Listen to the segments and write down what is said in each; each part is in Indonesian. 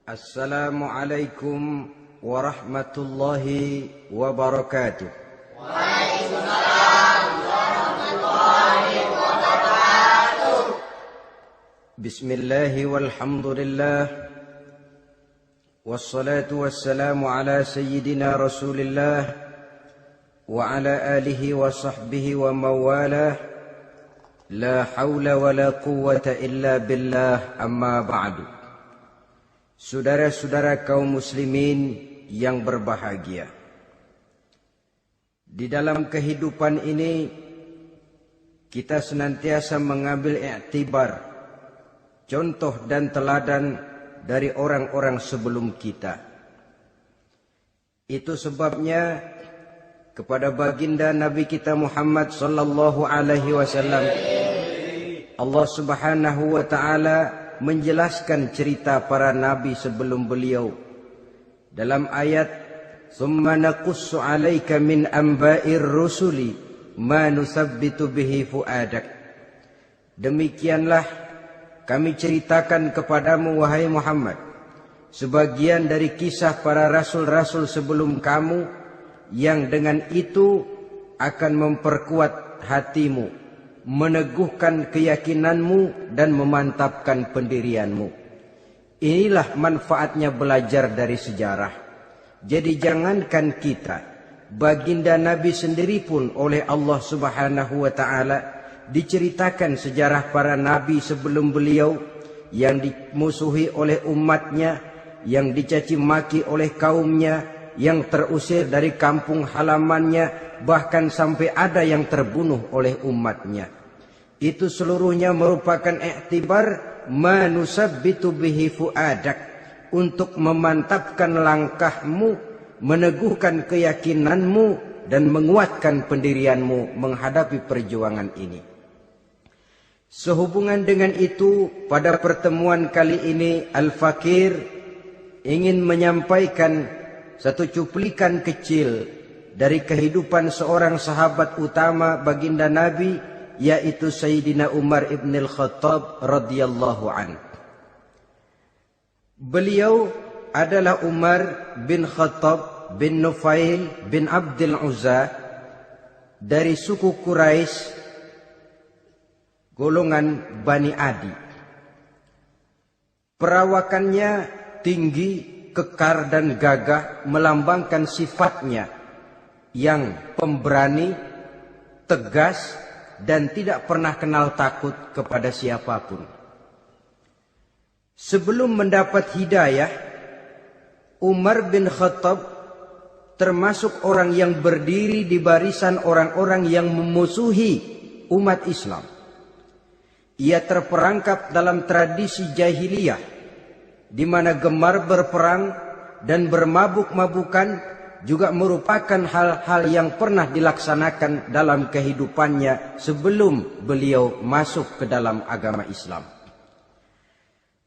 Assalamualaikum warahmatullahi wabarakatuh. Waalaikumsalam warahmatullahi wabarakatuh. Bismillahi walhamdulillah. Wassalatu wassalamu ala sayyidina Rasulillah wa ala alihi wa sahbihi wa mawalah. La hawla wa la quwwata illa billah, amma ba'du. Saudara-saudara kaum muslimin yang berbahagia, di dalam kehidupan ini kita senantiasa mengambil iktibar, contoh dan teladan dari orang-orang sebelum kita. Itu sebabnya kepada baginda Nabi kita Muhammad sallallahu alaihi wasallam Allah Subhanahu wa taala menjelaskan cerita para nabi sebelum beliau dalam ayat "Tsumma naqussu 'alaika min anba'ir rusuli ma nusabbitu bihi fu'adak." Demikianlah kami ceritakan kepadamu wahai Muhammad sebagian dari kisah para rasul-rasul sebelum kamu yang dengan itu akan memperkuat hatimu, meneguhkan keyakinanmu dan memantapkan pendirianmu. Inilah manfaatnya belajar dari sejarah. Jadi jangankan kita, baginda Nabi sendiri pun oleh Allah Subhanahu wa taala diceritakan sejarah para nabi sebelum beliau yang dimusuhi oleh umatnya, yang dicaci maki oleh kaumnya, yang terusir dari kampung halamannya, bahkan sampai ada yang terbunuh oleh umatnya. Itu seluruhnya merupakan iktibar manusabbitu bihi fuadak, untuk memantapkan langkahmu, meneguhkan keyakinanmu dan menguatkan pendirianmu menghadapi perjuangan ini. Sehubungan dengan itu, pada pertemuan kali ini Al-Fakir ingin menyampaikan satu cuplikan kecil dari kehidupan seorang sahabat utama baginda Nabi, yaitu Sayyidina Umar ibn al-Khattab radhiyallahu anhu. Beliau adalah Umar bin Khattab bin Nufail bin Abdul Uzza dari suku Quraisy golongan Bani Adi. Perawakannya tinggi, kekar dan gagah, melambangkan sifatnya yang pemberani, tegas, dan tidak pernah kenal takut kepada siapapun. Sebelum mendapat hidayah, Umar bin Khattab termasuk orang yang berdiri di barisan orang-orang yang memusuhi umat Islam. Ia terperangkap dalam tradisi jahiliyah, di mana gemar berperang dan bermabuk-mabukan juga merupakan hal-hal yang pernah dilaksanakan dalam kehidupannya sebelum beliau masuk ke dalam agama Islam.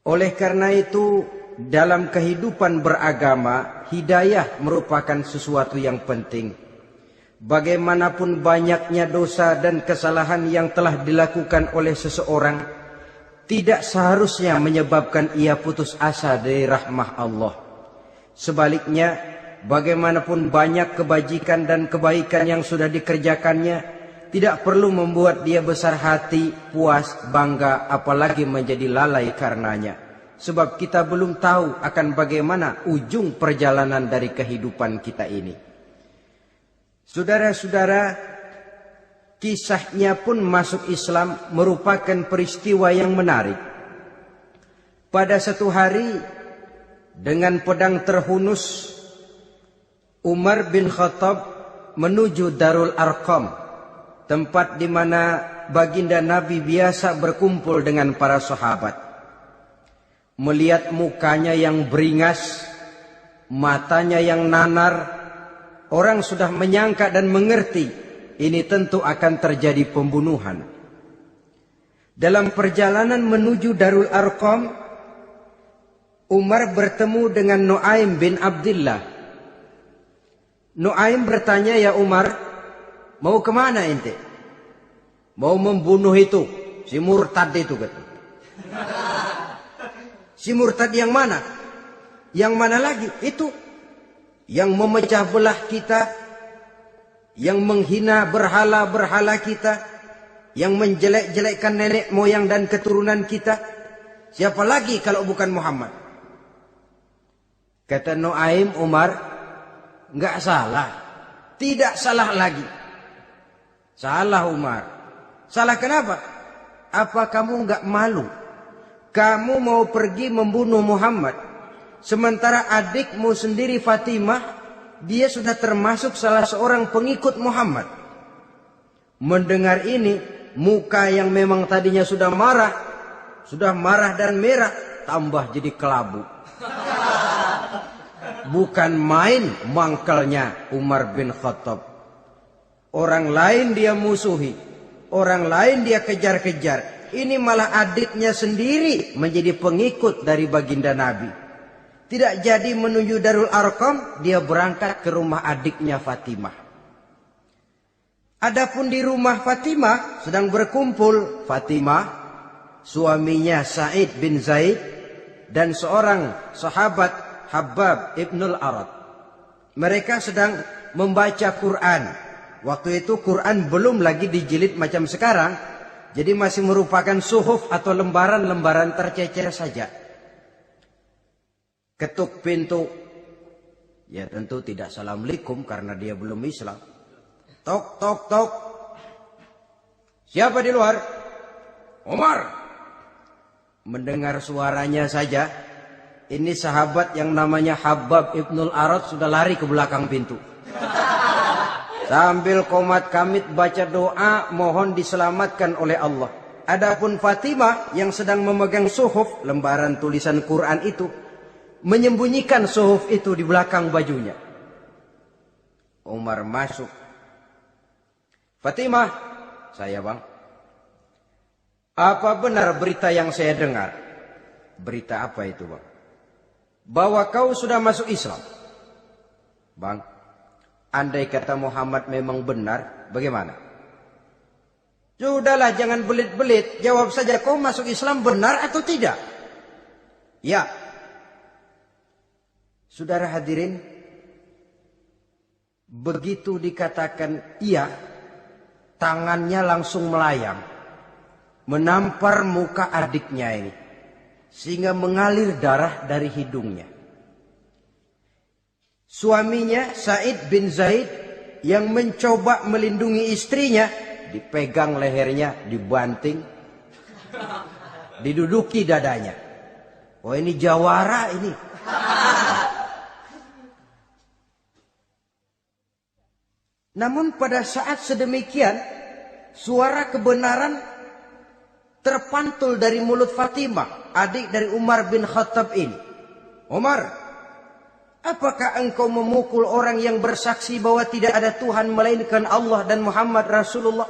Oleh karena itu, dalam kehidupan beragama, hidayah merupakan sesuatu yang penting. Bagaimanapun banyaknya dosa dan kesalahan yang telah dilakukan oleh seseorang, tidak seharusnya menyebabkan ia putus asa dari rahmah Allah. Sebaliknya, bagaimanapun banyak kebajikan dan kebaikan yang sudah dikerjakannya, tidak perlu membuat dia besar hati, puas, bangga, apalagi menjadi lalai karenanya. Sebab kita belum tahu akan bagaimana ujung perjalanan dari kehidupan kita ini. Saudara-saudara, kisahnya pun masuk Islam merupakan peristiwa yang menarik. Pada satu hari, dengan pedang terhunus, Umar bin Khattab menuju Darul Arqam, tempat di mana baginda Nabi biasa berkumpul dengan para sahabat. Melihat mukanya yang beringas, matanya yang nanar, orang sudah menyangka dan mengerti ini tentu akan terjadi pembunuhan. Dalam perjalanan menuju Darul Arqam, Umar bertemu dengan Nuaim bin Abdullah. Nuaim bertanya, "Ya Umar, mau kemana ente?" "Mau membunuh itu, si murtad itu," kata. "Si murtad yang mana?" Yang mana lagi? Itu yang memecah belah kita, yang menghina berhala-berhala kita, yang menjelek-jelekkan nenek moyang dan keturunan kita. Siapa lagi kalau bukan Muhammad? Kata Nuaim Umar, enggak salah. Tidak salah lagi. Salah Umar. Salah kenapa? Apa kamu enggak malu? Kamu mau pergi membunuh Muhammad. Sementara adikmu sendiri Fatimah, dia sudah termasuk salah seorang pengikut Muhammad. Mendengar ini, muka yang memang tadinya sudah marah dan merah, tambah jadi kelabu. Bukan main mangkalnya Umar bin Khattab. Orang lain dia musuhi, orang lain dia kejar-kejar. Ini malah adiknya sendiri menjadi pengikut dari baginda Nabi. Tidak jadi menuju Darul Arqam, dia berangkat ke rumah adiknya Fatimah. Adapun di rumah Fatimah sedang berkumpul Fatimah, suaminya Sa'id bin Zaid, dan seorang sahabat Habbab ibnul Arad. Mereka sedang membaca Quran. Waktu itu Quran belum lagi dijilid macam sekarang. Jadi masih merupakan suhuf atau lembaran-lembaran tercecer saja. Ketuk pintu. Ya tentu tidak assalamualaikum karena dia belum Islam. Tok, tok, tok. Siapa di luar? Umar. Mendengar suaranya saja, ini sahabat yang namanya Habbab ibnul Arad sudah lari ke belakang pintu. Sambil komat kamit baca doa mohon diselamatkan oleh Allah. Adapun Fatimah yang sedang memegang suhuf, lembaran tulisan Quran itu, menyembunyikan suhuf itu di belakang bajunya. Umar masuk. Fatimah, saya bang. Apa benar berita yang saya dengar? Berita apa itu bang? Bahwa kau sudah masuk Islam. Bang, andai kata Muhammad memang benar, bagaimana? Sudahlah, jangan belit-belit. Jawab saja, kau masuk Islam benar atau tidak? Ya. Saudara hadirin, begitu dikatakan iya, tangannya langsung melayang, menampar muka adiknya ini, sehingga mengalir darah dari hidungnya. Suaminya Sa'id bin Zaid yang mencoba melindungi istrinya, dipegang lehernya, dibanting, diduduki dadanya. Oh ini jawara ini. Namun pada saat sedemikian, suara kebenaran terpantul dari mulut Fatimah, adik dari Umar bin Khattab ini. Umar, apakah engkau memukul orang yang bersaksi bahwa tidak ada Tuhan melainkan Allah dan Muhammad Rasulullah?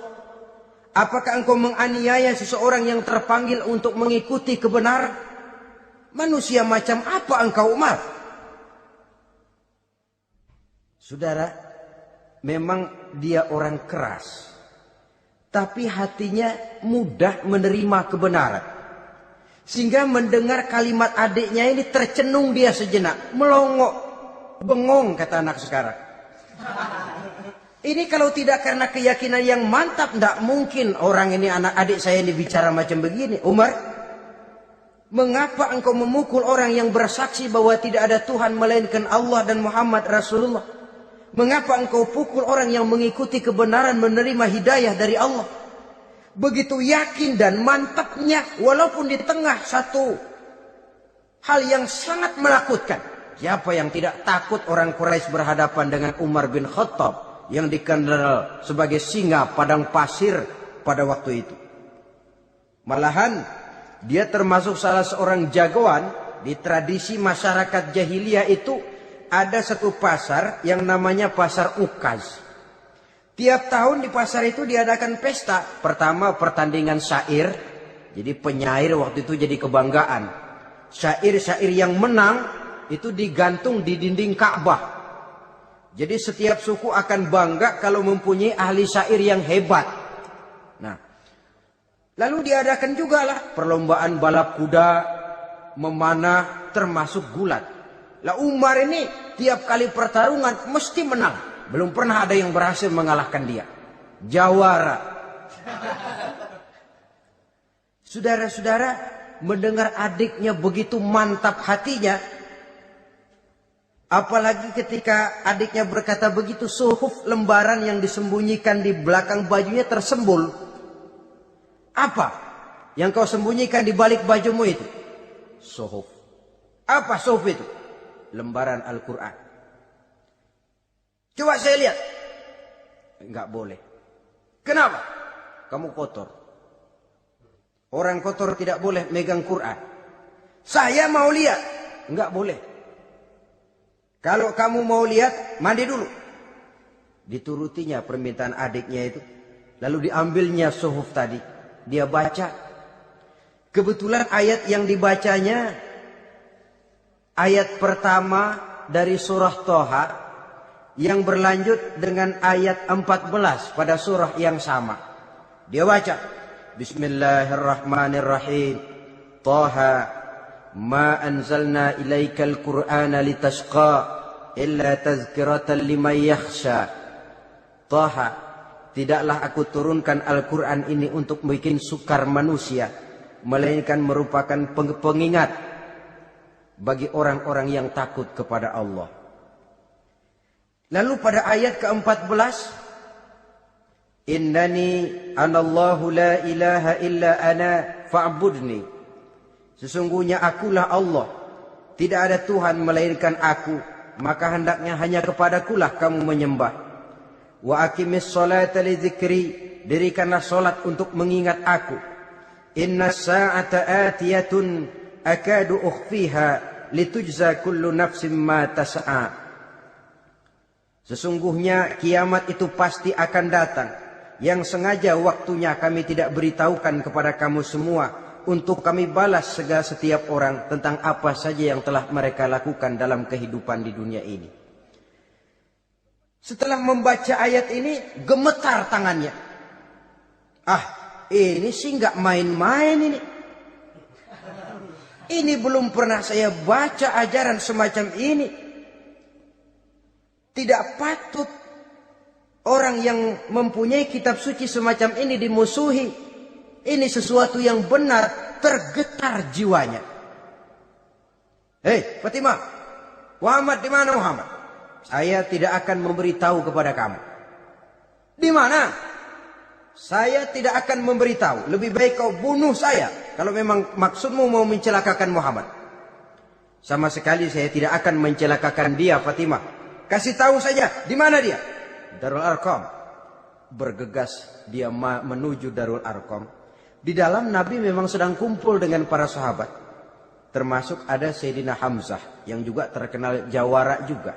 Apakah engkau menganiaya seseorang yang terpanggil untuk mengikuti kebenaran? Manusia macam apa engkau Umar? Saudara, memang dia orang keras, tapi hatinya mudah menerima kebenaran. Sehingga mendengar kalimat adiknya ini tercenung dia sejenak, melongo, bengong kata anak sekarang. Ini kalau tidak karena keyakinan yang mantap, tidak mungkin orang ini, anak adik saya ini bicara macam begini. Umar, mengapa engkau memukul orang yang bersaksi bahwa tidak ada Tuhan melainkan Allah dan Muhammad Rasulullah? Mengapa engkau pukul orang yang mengikuti kebenaran, menerima hidayah dari Allah? Begitu yakin dan mantapnya, walaupun di tengah satu hal yang sangat menakutkan. Siapa yang tidak takut orang Quraisy berhadapan dengan Umar bin Khattab yang dikenal sebagai singa padang pasir pada waktu itu? Malahan dia termasuk salah seorang jagoan di tradisi masyarakat jahiliyah itu. Ada satu pasar yang namanya pasar Ukaz. Tiap tahun di pasar itu diadakan pesta. Pertama pertandingan syair. Jadi penyair waktu itu jadi kebanggaan. Syair-syair yang menang itu digantung di dinding Ka'bah. Jadi setiap suku akan bangga kalau mempunyai ahli syair yang hebat. Nah, lalu diadakan juga lah perlombaan balap kuda, memanah, termasuk gulat. Lah Umar ini tiap kali pertarungan mesti menang. Belum pernah ada yang berhasil mengalahkan dia. Jawara. Saudara-saudara, mendengar adiknya begitu mantap hatinya. Apalagi ketika adiknya berkata begitu, suhuf, lembaran yang disembunyikan di belakang bajunya tersembul. Apa yang kau sembunyikan di balik bajumu itu? Suhuf. Apa suhuf itu? Lembaran Al-Quran. Coba saya lihat. Enggak boleh. Kenapa? Kamu kotor. Orang kotor tidak boleh megang Quran. Saya mau lihat. Enggak boleh. Kalau kamu mau lihat, mandi dulu. Diturutinya permintaan adiknya itu. Lalu diambilnya suhuf tadi. Dia baca. Kebetulan ayat yang dibacanya, ayat pertama dari surah Toha, yang berlanjut dengan ayat 14 pada surah yang sama. Dia baca. Bismillahirrahmanirrahim. Toha. Ma anzalna ilaikal Qur'ana litashqa. Illa tazkiratan liman yakhsha. Taha, tidaklah aku turunkan Al-Quran ini untuk bikin sukar manusia, melainkan merupakan pengingat bagi orang-orang yang takut kepada Allah. Lalu pada ayat ke-14, Innani anallahu la ilaha illa ana fa'budni. Sesungguhnya akulah Allah, tidak ada Tuhan melainkan aku, maka hendaknya hanya kepadakulah kamu menyembah. Wa aqimis sholata li dzikri, dirikanlah salat untuk mengingat aku. Inna sa'ata atiyatun akadu ukhfiha litujza kullu nafsin ma tas'a. Sesungguhnya kiamat itu pasti akan datang, yang sengaja waktunya kami tidak beritahukan kepada kamu semua, untuk kami balas segala setiap orang tentang apa saja yang telah mereka lakukan dalam kehidupan di dunia ini. Setelah membaca ayat ini, gemetar tangannya. Ah, ini sih nggak main-main ini. Ini belum pernah saya baca ajaran semacam ini. Tidak patut orang yang mempunyai kitab suci semacam ini dimusuhi. Ini sesuatu yang benar, tergetar jiwanya. Hei, Fatimah, Muhammad di mana Muhammad? Saya tidak akan memberitahu kepada kamu. Di mana? Saya tidak akan memberitahu. Lebih baik kau bunuh saya kalau memang maksudmu mau mencelakakan Muhammad. Sama sekali saya tidak akan mencelakakan dia, Fatimah. Kasih tahu saja, di mana dia? Darul Arqam. Bergegas dia menuju Darul Arqam. Di dalam Nabi memang sedang kumpul dengan para sahabat. Termasuk ada Sayyidina Hamzah yang juga terkenal jawara juga.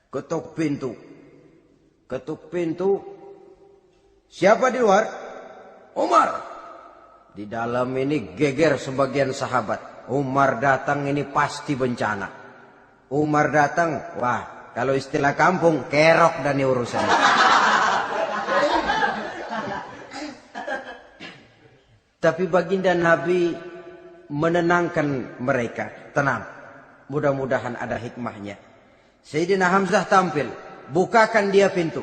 Ketuk pintu. Ketuk pintu. Siapa di luar? Umar. Di dalam ini geger sebagian sahabat. Umar datang ini pasti bencana. Umar datang, wah, kalau istilah kampung, kerok dan urusan. Tapi baginda Nabi menenangkan mereka. Tenang. Mudah-mudahan ada hikmahnya. Sayyidina Hamzah tampil. Bukakan dia pintu.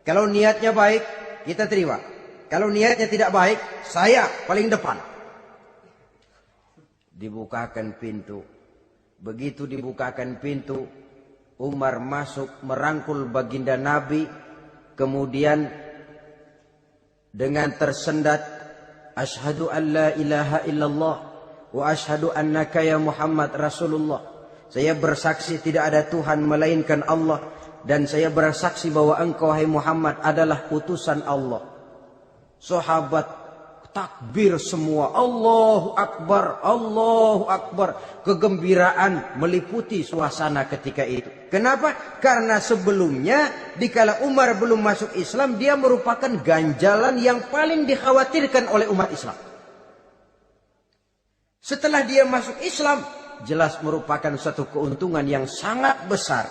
Kalau niatnya baik, kita terima. Kalau niatnya tidak baik, saya paling depan. Dibukakan pintu. Begitu dibukakan pintu, Umar masuk merangkul baginda Nabi. Kemudian dengan tersendat, Ashhadu an la ilaha illallah wa ashhadu annaka ya Muhammad Rasulullah. Saya bersaksi tidak ada Tuhan melainkan Allah, dan saya bersaksi bahwa engkau hai Muhammad adalah utusan Allah. Sahabat takbir semua. Allahu Akbar, Allahu Akbar. Kegembiraan meliputi suasana ketika itu. Kenapa? Karena sebelumnya dikala Umar belum masuk Islam, dia merupakan ganjalan yang paling dikhawatirkan oleh umat Islam. Setelah dia masuk Islam, jelas merupakan suatu keuntungan yang sangat besar.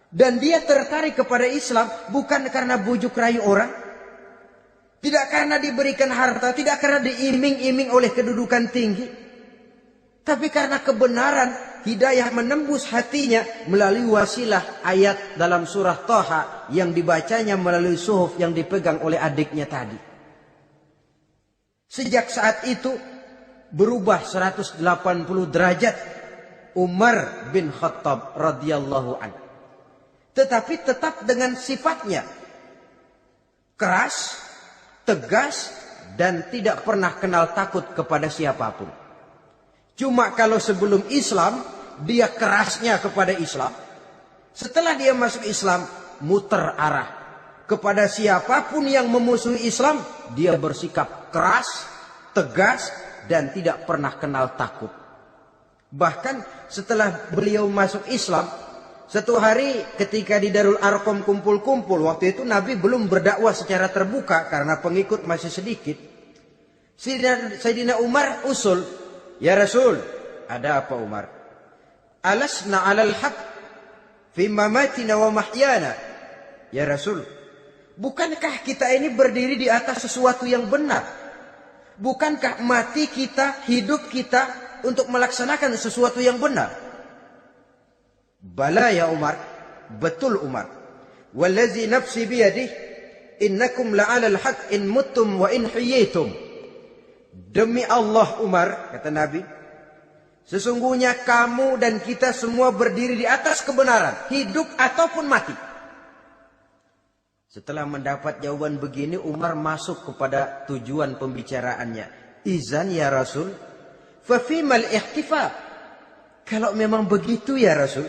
Dan dia tertarik kepada Islam bukan karena bujuk rayu orang, tidak karena diberikan harta, tidak karena diiming-iming oleh kedudukan tinggi, tapi karena kebenaran hidayah menembus hatinya melalui wasilah ayat dalam surah Thaha yang dibacanya melalui suhuf yang dipegang oleh adiknya tadi. Sejak saat itu berubah 180 derajat Umar bin Khattab radhiyallahu anhu. Tetapi tetap dengan sifatnya keras, tegas, dan tidak pernah kenal takut kepada siapapun. Cuma kalau sebelum Islam, dia kerasnya kepada Islam. Setelah dia masuk Islam, muter arah. Kepada siapapun yang memusuhi Islam, dia bersikap keras, tegas, dan tidak pernah kenal takut. Bahkan setelah beliau masuk Islam, satu hari ketika di Darul Arqam kumpul-kumpul, waktu itu Nabi belum berdakwah secara terbuka karena pengikut masih sedikit. Sayyidina Umar usul, "Ya Rasul, ada apa Umar? Alasna 'alal haq fi mamatina wa mahyana?" Ya Rasul, bukankah kita ini berdiri di atas sesuatu yang benar? Bukankah mati kita, hidup kita untuk melaksanakan sesuatu yang benar? Bala ya Umar, betul Umar. Wallazi nafsi biyadih, innakum la'alal haq in muttum wa in hiyitum. Demi Allah Umar, kata Nabi, sesungguhnya kamu dan kita semua berdiri di atas kebenaran, hidup ataupun mati. Setelah mendapat jawaban begini, Umar masuk kepada tujuan pembicaraannya. Izan ya Rasul, fafimal ikhtifa. Kalau memang begitu ya Rasul,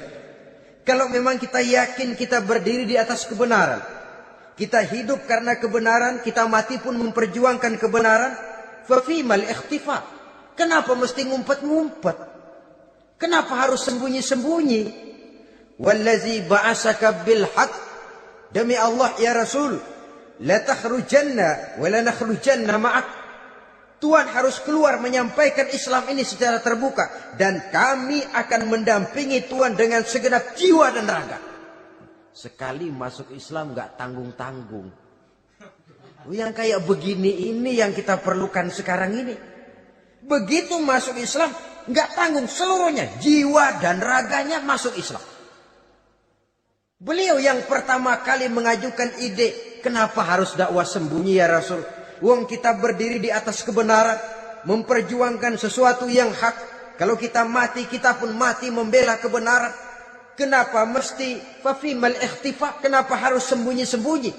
kalau memang kita yakin kita berdiri di atas kebenaran, kita hidup karena kebenaran, kita mati pun memperjuangkan kebenaran, fafimal ikhtifa. Kenapa mesti ngumpet-ngumpet? Kenapa harus sembunyi-sembunyi? Wallazi ba'asaka bil haqq, demi Allah ya Rasul, la takhrujanna wa la nakhrujanna ma'ak. Tuhan harus keluar menyampaikan Islam ini secara terbuka, dan kami akan mendampingi Tuhan dengan segenap jiwa dan raga. Sekali masuk Islam gak tanggung-tanggung. Yang kayak begini ini yang kita perlukan sekarang ini. Begitu masuk Islam gak tanggung seluruhnya, jiwa dan raganya masuk Islam. Beliau yang pertama kali mengajukan ide, kenapa harus dakwah sembunyi ya Rasul? Wong kita berdiri di atas kebenaran, memperjuangkan sesuatu yang hak. Kalau kita mati, kita pun mati membela kebenaran. Kenapa mesti fafimal ikhtifa? Kenapa harus sembunyi-sembunyi?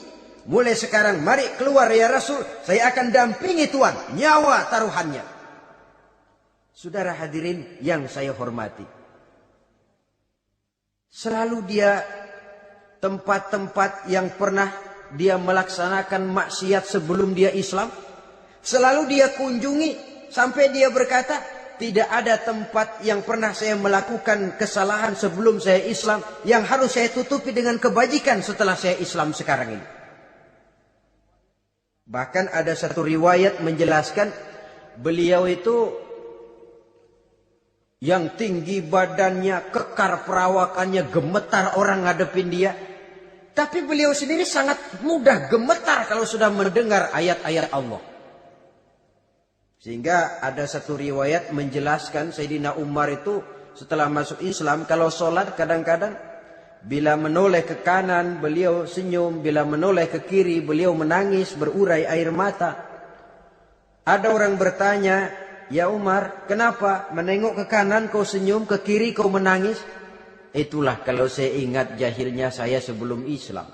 Mulai sekarang mari keluar ya Rasul, saya akan dampingi Tuhan, nyawa taruhannya. Saudara hadirin yang saya hormati, selalu dia tempat-tempat yang pernah dia melaksanakan maksiat sebelum dia Islam, selalu dia kunjungi sampai dia berkata, tidak ada tempat yang pernah saya melakukan kesalahan sebelum saya Islam yang harus saya tutupi dengan kebajikan setelah saya Islam sekarang ini. Bahkan ada satu riwayat menjelaskan beliau itu yang tinggi badannya, kekar perawakannya, gemetar orang ngadepin dia. Tapi beliau sendiri sangat mudah gemetar kalau sudah mendengar ayat-ayat Allah. Sehingga ada satu riwayat menjelaskan Sayyidina Umar itu setelah masuk Islam, kalau sholat kadang-kadang bila menoleh ke kanan beliau senyum, bila menoleh ke kiri beliau menangis berurai air mata. Ada orang bertanya, ya Umar, kenapa menengok ke kanan kau senyum, ke kiri kau menangis? Itulah kalau saya ingat jahilnya saya sebelum Islam.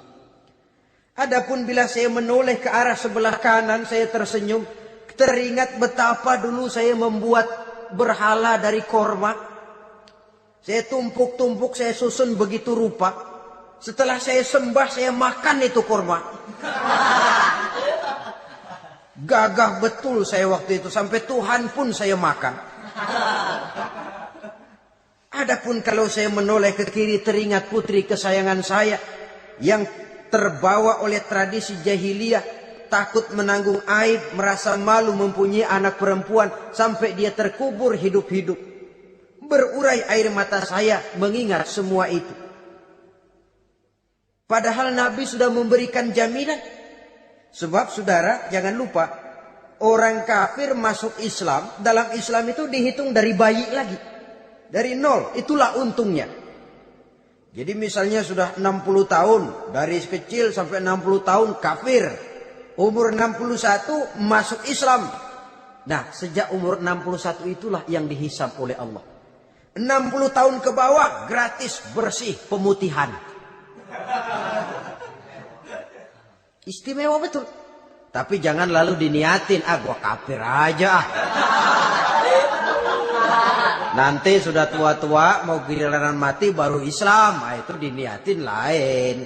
Adapun bila saya menoleh ke arah sebelah kanan saya tersenyum, teringat betapa dulu saya membuat berhala dari korma. Saya tumpuk-tumpuk, saya susun begitu rupa. Setelah saya sembah, saya makan itu korma. Gagah betul saya waktu itu, sampai Tuhan pun saya makan. Adapun kalau saya menoleh ke kiri, teringat putri kesayangan saya yang terbawa oleh tradisi jahiliyah, takut menanggung aib, merasa malu mempunyai anak perempuan, sampai dia terkubur hidup-hidup. Berurai air mata saya mengingat semua itu. Padahal Nabi sudah memberikan jaminan. Sebab saudara jangan lupa, orang kafir masuk Islam, dalam Islam itu dihitung dari bayi lagi. Dari nol, itulah untungnya. Jadi misalnya sudah 60 tahun, dari kecil sampai 60 tahun kafir. Umur 61 masuk Islam. Nah, sejak umur 61 itulah yang dihisab oleh Allah. 60 tahun ke bawah gratis bersih pemutihan. Istimewa betul. Tapi jangan lalu diniatin, gua kafir aja. Nanti sudah tua-tua mau giliran mati baru Islam. Itu diniatin lain.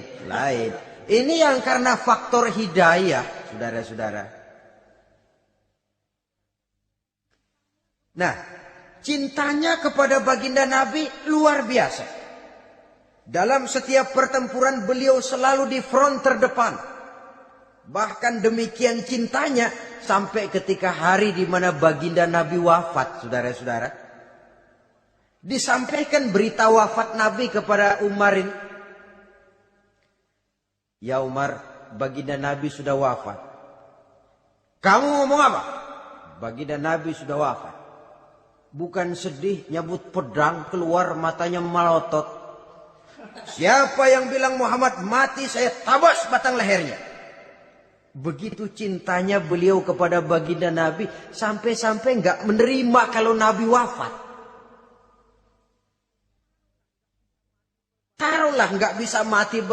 Ini yang karena faktor hidayah, saudara-saudara. Nah, cintanya kepada baginda Nabi luar biasa. Dalam setiap pertempuran beliau selalu di front terdepan. Bahkan demikian cintanya sampai ketika hari di mana baginda Nabi wafat, saudara-saudara. Disampaikan berita wafat Nabi kepada Umarin. Ya Umar, baginda Nabi sudah wafat. Kamu ngomong apa? Baginda Nabi sudah wafat. Bukan sedih, nyabut pedang, keluar matanya melotot. Siapa yang bilang Muhammad mati, saya tabas batang lehernya. Begitu cintanya beliau kepada baginda Nabi, sampai-sampai nggak menerima kalau Nabi wafat. Taruhlah nggak bisa mati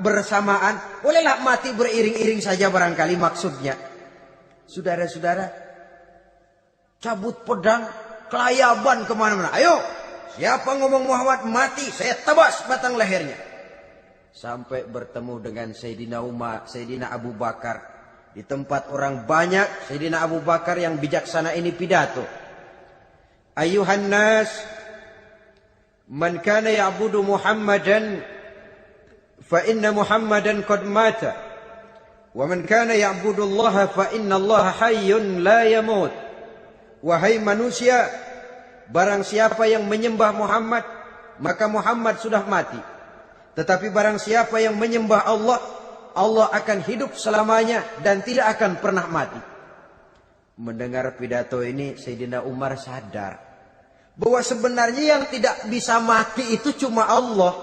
bersamaan, bolehlah mati beriring-iring saja barangkali maksudnya. Saudara-saudara, cabut pedang, kelayaban kemana-mana. Ayo, siapa ngomong Muhammad mati, saya tebas batang lehernya. Sampai bertemu dengan Sayyidina Umar, Sayyidina Abu Bakar. Di tempat orang banyak, Sayyidina Abu Bakar yang bijaksana ini pidato. Ayuhan nas, man kana ya'budu Muhammadan fa inna Muhammadan qad mata wa man kana ya'budu Allah fa inna Allah hayyun la yamut. Wahai manusia, barang siapa yang menyembah Muhammad, maka Muhammad sudah mati. Tetapi barang siapa yang menyembah Allah, Allah akan hidup selamanya dan tidak akan pernah mati. Mendengar pidato ini, Sayyidina Umar sadar bahwa sebenarnya yang tidak bisa mati itu cuma Allah.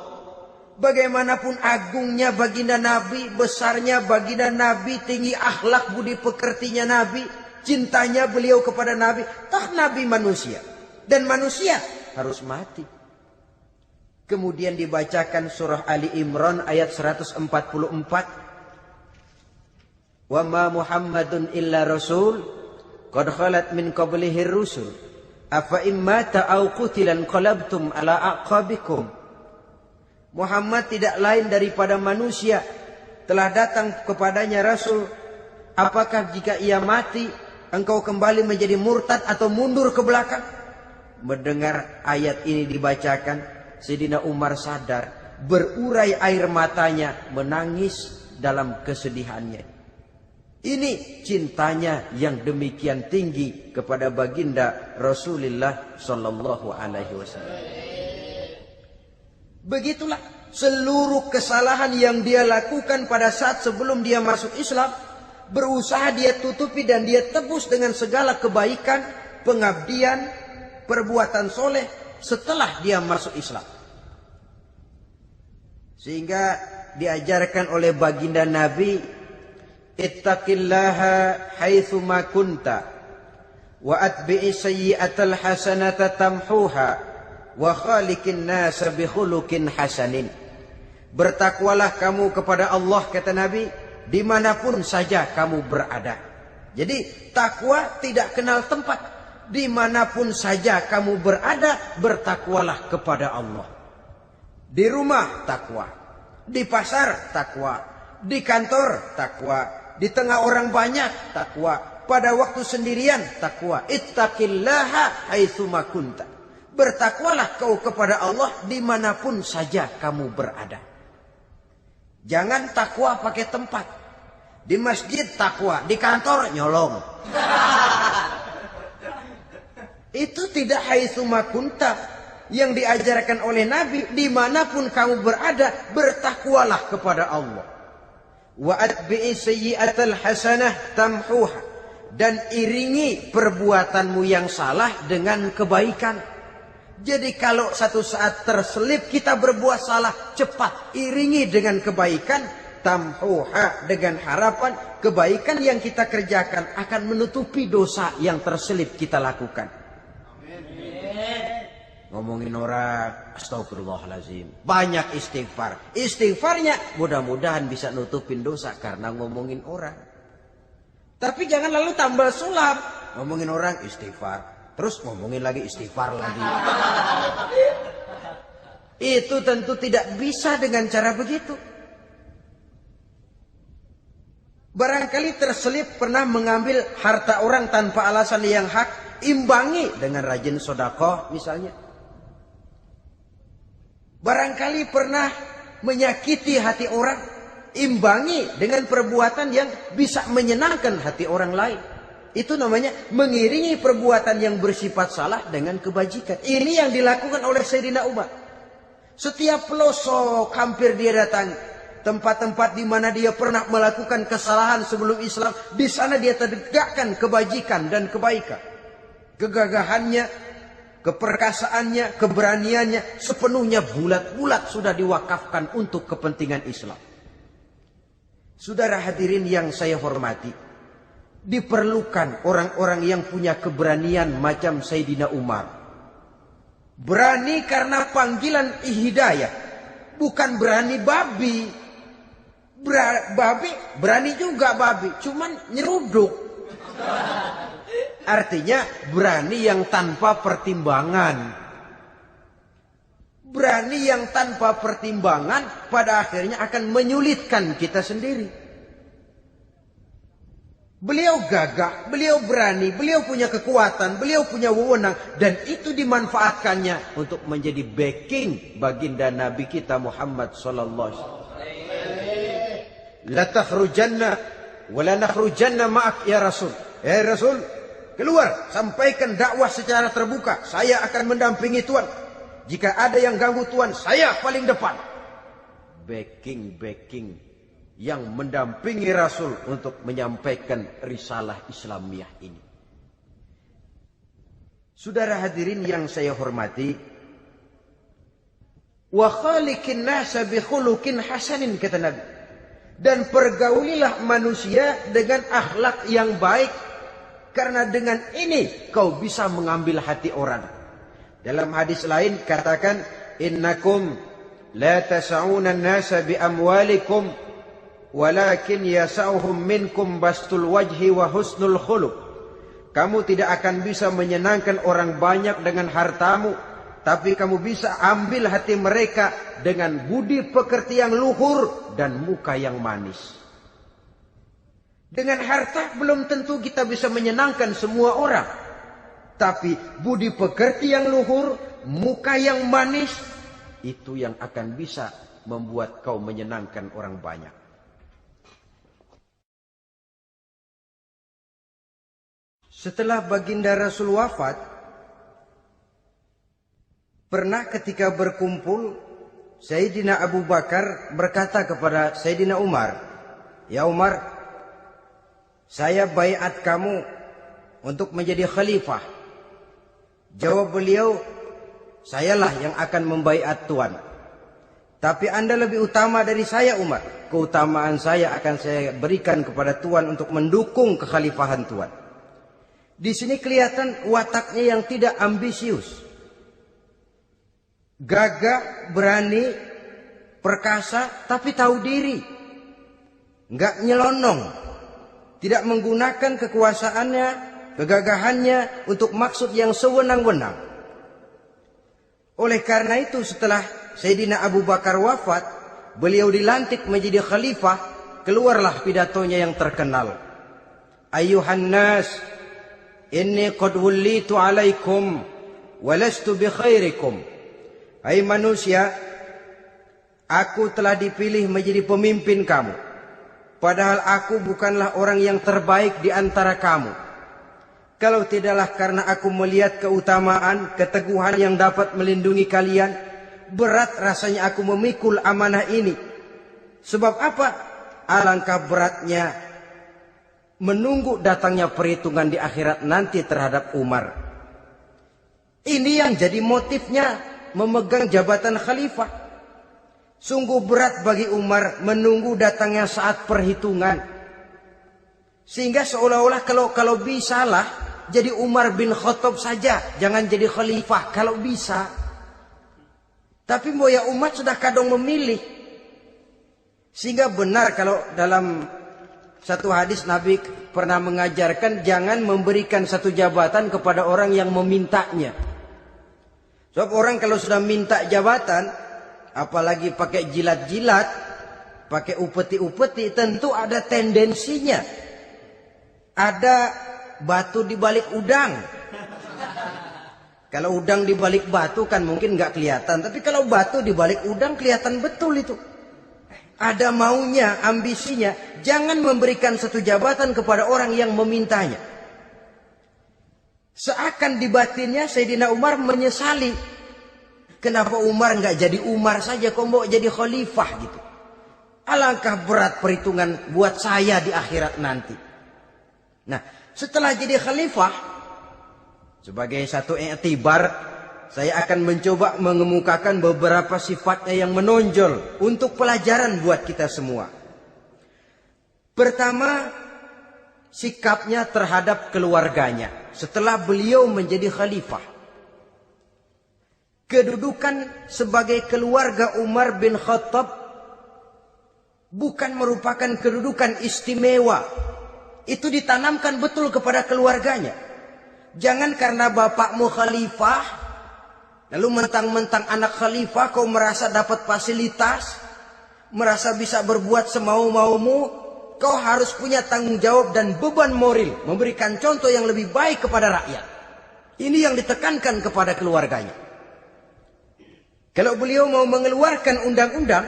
Bagaimanapun agungnya baginda Nabi, besarnya baginda Nabi, tinggi akhlak budi pekertinya Nabi, cintanya beliau kepada Nabi, toh Nabi manusia dan manusia harus mati. Kemudian dibacakan surah Ali Imran ayat 144. Wa ma Muhammadun illa rasul qad khalat min qablihi rusul afa immata aw qutilan qalabtum ala aqabikum. Muhammad tidak lain daripada manusia, telah datang kepadanya rasul. Apakah jika ia mati engkau kembali menjadi murtad atau mundur ke belakang? Mendengar ayat ini dibacakan, Sayyidina Umar sadar, berurai air matanya, menangis dalam kesedihannya. Ini cintanya yang demikian tinggi kepada baginda Rasulullah sallallahu alaihi wasallam. Begitulah seluruh kesalahan yang dia lakukan pada saat sebelum dia masuk Islam, berusaha dia tutupi dan dia tebus dengan segala kebaikan, pengabdian, perbuatan soleh setelah dia masuk Islam. Sehingga diajarkan oleh baginda Nabi, ittaqillaha haitsu ma kunta wa atbi'i sayyi'atal hasanata tamhuha wa khaliqin nasa bi khuluqin hasanin. Bertakwalah kamu kepada Allah, kata Nabi, dimanapun saja kamu berada. Jadi takwa tidak kenal tempat. Dimanapun saja kamu berada, bertakwalah kepada Allah. Di rumah takwa, di pasar takwa, di kantor takwa, di tengah orang banyak takwa, pada waktu sendirian takwa. Ittaqillaha haitsu ma kunta. Bertakwalah kau kepada Allah dimanapun saja kamu berada. Jangan takwa pakai tempat. Di masjid takwa, di kantor nyolong. Itu tidak haitsu ma kunta. Yang diajarkan oleh Nabi, dimanapun kamu berada, bertakwalah kepada Allah. Wa atbi'i sayyi'atal hasanah tamhuha. Dan iringi perbuatanmu yang salah dengan kebaikan. Jadi kalau satu saat terselip kita berbuat salah, cepat iringi dengan kebaikan, tamhuha, dengan harapan kebaikan yang kita kerjakan akan menutupi dosa yang terselip kita lakukan. Ngomongin orang, astagfirullahaladzim, banyak istighfar. Istighfarnya mudah-mudahan bisa nutupin dosa karena ngomongin orang. Tapi jangan lalu tambah sulap, ngomongin orang istighfar, terus ngomongin lagi istighfar lagi. Itu tentu tidak bisa dengan cara begitu. Barangkali terselip pernah mengambil harta orang tanpa alasan yang hak, imbangi dengan rajin sedekah misalnya. Barangkali pernah menyakiti hati orang, imbangi dengan perbuatan yang bisa menyenangkan hati orang lain. Itu namanya mengiringi perbuatan yang bersifat salah dengan kebajikan. Ini yang dilakukan oleh Sayyidina Umar. Setiap pelosok hampir dia datang. Tempat-tempat di mana dia pernah melakukan kesalahan sebelum Islam, di sana dia tegakkan kebajikan dan kebaikan. Kegagahannya, keperkasaannya, keberaniannya sepenuhnya bulat-bulat sudah diwakafkan untuk kepentingan Islam. Saudara hadirin yang saya hormati, diperlukan orang-orang yang punya keberanian macam Sayyidina Umar. Berani karena panggilan hidayah, bukan berani babi. Berani juga babi, cuman nyeruduk. Artinya berani yang tanpa pertimbangan. Berani yang tanpa pertimbangan pada akhirnya akan menyulitkan kita sendiri. Beliau gagah, beliau berani, beliau punya kekuatan, beliau punya wewenang, dan itu dimanfaatkannya untuk menjadi backing baginda Nabi kita Muhammad sallallahu alaihi wasallam. La takhrujanna wa la nakhrujanna ma'ak ya Rasul. Ya Rasul, keluar, sampaikan dakwah secara terbuka. Saya akan mendampingi Tuhan. Jika ada yang ganggu Tuhan, saya paling depan. Backing yang mendampingi Rasul untuk menyampaikan risalah Islamiyah ini. Saudara hadirin yang saya hormati, wa khaliqin nasa bi khuluqin hasanin, kata Nabi. Dan pergaulilah manusia dengan akhlak yang baik, karena dengan ini kau bisa mengambil hati orang. Dalam hadis lain katakan, innakum la tas'una an-nasa bi amwalikum walakin yas'uhum minkum bastul wajhi wa husnul khuluq. Kamu tidak akan bisa menyenangkan orang banyak dengan hartamu, tapi kamu bisa ambil hati mereka dengan budi pekerti yang luhur dan muka yang manis. Dengan harta belum tentu kita bisa menyenangkan semua orang. Tapi budi pekerti yang luhur, muka yang manis, itu yang akan bisa membuat kau menyenangkan orang banyak. Setelah baginda Rasul wafat, pernah ketika berkumpul, Sayyidina Abu Bakar berkata kepada Sayyidina Umar, "Ya Umar, saya baiat kamu untuk menjadi khalifah." Jawab beliau, "Sayalah yang akan membaiat Tuan. Tapi Anda lebih utama dari saya Umar. Keutamaan saya akan saya berikan kepada Tuan untuk mendukung kekhalifahan Tuan." Di sini kelihatan wataknya yang tidak ambisius. Gagah, berani, perkasa, tapi tahu diri. Enggak nyelonong. Tidak menggunakan kekuasaannya, kegagahannya untuk maksud yang sewenang-wenang. Oleh karena itu setelah Sayyidina Abu Bakar wafat, beliau dilantik menjadi khalifah, keluarlah pidatonya yang terkenal. Ayuhan nas, inni qad wullitu alaikum walastu bi khairikum. Hai manusia, aku telah dipilih menjadi pemimpin kamu. Padahal aku bukanlah orang yang terbaik di antara kamu. Kalau tidaklah karena aku melihat keutamaan, keteguhan yang dapat melindungi kalian, berat rasanya aku memikul amanah ini. Sebab apa? Alangkah beratnya menunggu datangnya perhitungan di akhirat nanti terhadap Umar. Ini yang jadi motifnya memegang jabatan khalifah. Sungguh berat bagi Umar menunggu datangnya saat perhitungan. Sehingga seolah-olah kalau bisa lah jadi Umar bin Khattab saja, jangan jadi khalifah kalau bisa. Tapi moya umat sudah kadang memilih. Sehingga benar kalau dalam satu hadis Nabi pernah mengajarkan jangan memberikan satu jabatan kepada orang yang memintanya. Sebab orang kalau sudah minta jabatan, apalagi pakai jilat-jilat, pakai upeti-upeti, tentu ada tendensinya. Ada batu di balik udang. Kalau udang di balik batu kan mungkin nggak kelihatan, tapi kalau batu di balik udang kelihatan betul itu. Ada maunya, ambisinya. Jangan memberikan satu jabatan kepada orang yang memintanya. Seakan di batinnya Sayyidina Umar menyesali. Kenapa Umar nggak jadi Umar saja, kok mau jadi khalifah gitu. Alangkah berat perhitungan buat saya di akhirat nanti. Nah, setelah jadi khalifah, sebagai satu i'tibar, saya akan mencoba mengemukakan beberapa sifatnya yang menonjol untuk pelajaran buat kita semua. Pertama, sikapnya terhadap keluarganya setelah beliau menjadi khalifah. Kedudukan sebagai keluarga Umar bin Khattab bukan merupakan kedudukan istimewa. Itu ditanamkan betul kepada keluarganya. Jangan karena bapakmu khalifah, lalu mentang-mentang anak khalifah kau merasa dapat fasilitas, merasa bisa berbuat semau-maumu. Kau harus punya tanggung jawab dan beban moral, memberikan contoh yang lebih baik kepada rakyat. Ini yang ditekankan kepada keluarganya. Kalau beliau mau mengeluarkan undang-undang,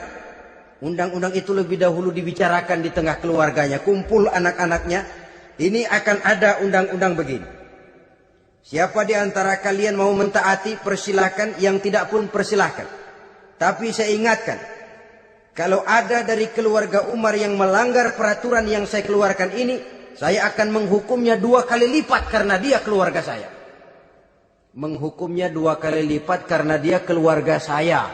undang-undang itu lebih dahulu dibicarakan di tengah keluarganya, kumpul anak-anaknya. Ini akan ada undang-undang begini. Siapa di antara kalian mau mentaati, persilakan. Yang tidak pun persilakan. Tapi saya ingatkan, kalau ada dari keluarga Umar yang melanggar peraturan yang saya keluarkan ini, saya akan menghukumnya 2 kali lipat karena dia keluarga saya. Menghukumnya 2 kali lipat karena dia keluarga saya.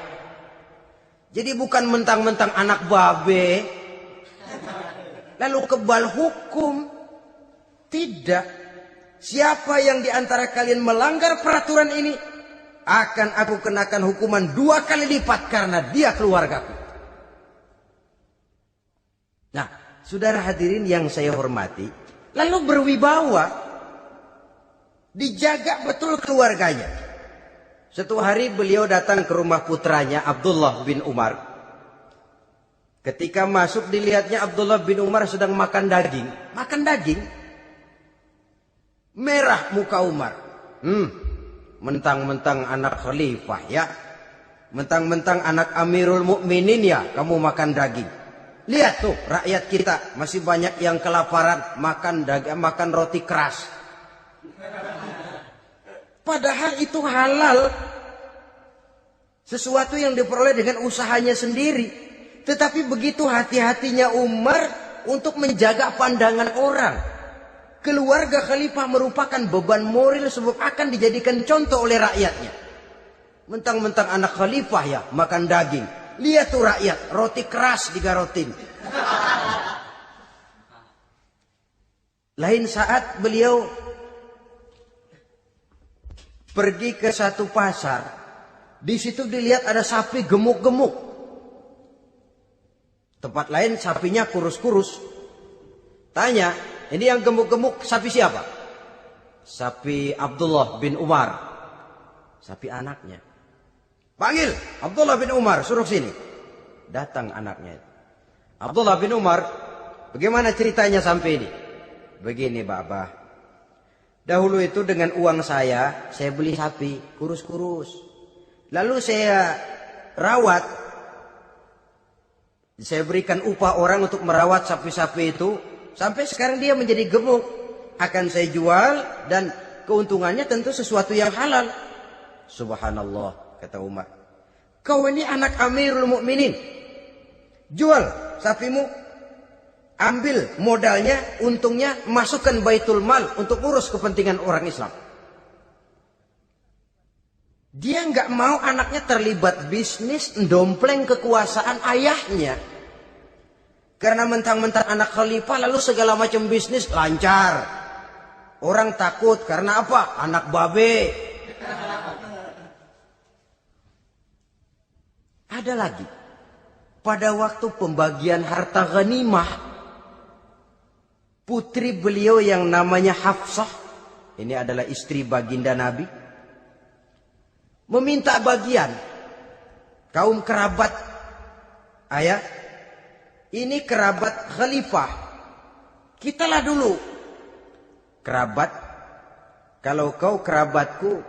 Jadi bukan mentang-mentang anak babe, lalu kebal hukum. Tidak. Siapa yang di antara kalian melanggar peraturan ini, akan aku kenakan hukuman 2 kali lipat karena dia keluargaku. Nah, saudara hadirin yang saya hormati, lalu berwibawa, dijaga betul keluarganya. Suatu hari beliau datang ke rumah putranya Abdullah bin Umar. Ketika masuk dilihatnya Abdullah bin Umar sedang makan daging. Makan daging. Merah muka Umar. Mentang-mentang anak khalifah ya. Mentang-mentang anak Amirul Mukminin ya, kamu makan daging. Lihat tuh rakyat kita masih banyak yang kelaparan, makan daging, makan roti keras. Padahal itu halal. Sesuatu yang diperoleh dengan usahanya sendiri. Tetapi begitu hati-hatinya Umar untuk menjaga pandangan orang. Keluarga khalifah merupakan beban moral sebab akan dijadikan contoh oleh rakyatnya. Mentang-mentang anak khalifah ya makan daging. Lihat tuh rakyat, roti keras digarotin. Lain saat beliau pergi ke satu pasar. Di situ dilihat ada sapi gemuk-gemuk. Tempat lain sapinya kurus-kurus. Tanya, ini yang gemuk-gemuk sapi siapa? Sapi Abdullah bin Umar. Sapi anaknya. Panggil Abdullah bin Umar, suruh sini. Datang anaknya. Abdullah bin Umar, bagaimana ceritanya sampai ini? Begini, Baba. Dahulu itu dengan uang saya beli sapi kurus-kurus. Lalu saya rawat. Saya berikan upah orang untuk merawat sapi-sapi itu. Sampai sekarang dia menjadi gemuk. Akan saya jual dan keuntungannya tentu sesuatu yang halal. Subhanallah, kata Umar. Kau ini anak Amirul Mukminin. Jual sapimu. Ambil modalnya, untungnya, masukkan baitul mal untuk urus kepentingan orang Islam. Dia nggak mau anaknya terlibat bisnis, ndompleng kekuasaan ayahnya. Karena mentang-mentang anak khalifah lalu segala macam bisnis lancar. Orang takut karena apa? Anak babe. Ada lagi. Pada waktu pembagian harta ghanimah, putri beliau yang namanya Hafsah, ini adalah istri baginda Nabi, meminta bagian. Kaum kerabat ayah, ini kerabat khalifah, kitalah dulu kerabat. Kalau kau kerabatku,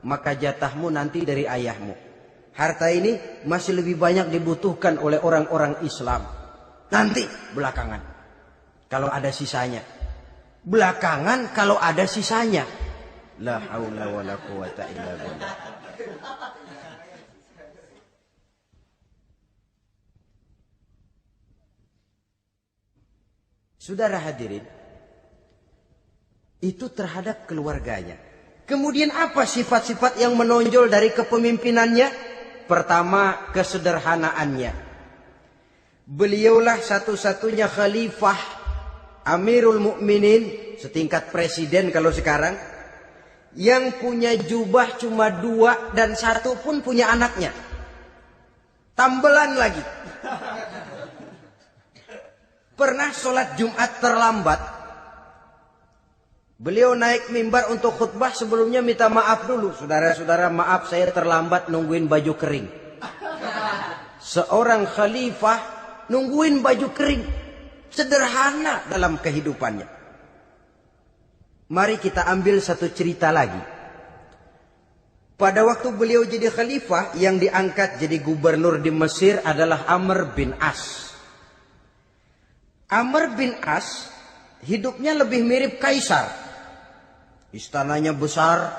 maka jatahmu nanti dari ayahmu. Harta ini masih lebih banyak dibutuhkan oleh orang-orang Islam. Nanti belakangan, kalau ada sisanya. Belakangan kalau ada sisanya. La haula wala quwata illa billah. Saudara hadirin, itu terhadap keluarganya. Kemudian apa sifat-sifat yang menonjol dari kepemimpinannya? Pertama, kesederhanaannya. Beliaulah satu-satunya khalifah, Amirul Mukminin, setingkat presiden kalau sekarang, yang punya jubah cuma 2 dan 1 pun punya anaknya. Tambelan lagi. Pernah sholat Jumat terlambat. Beliau naik mimbar untuk khutbah, sebelumnya minta maaf dulu. Saudara-saudara, maaf saya terlambat nungguin baju kering. Seorang khalifah nungguin baju kering. Sederhana dalam kehidupannya. Mari kita ambil satu cerita lagi. Pada waktu beliau jadi khalifah, yang diangkat jadi gubernur di Mesir adalah Amr bin As. Amr bin As hidupnya lebih mirip kaisar. Istananya besar,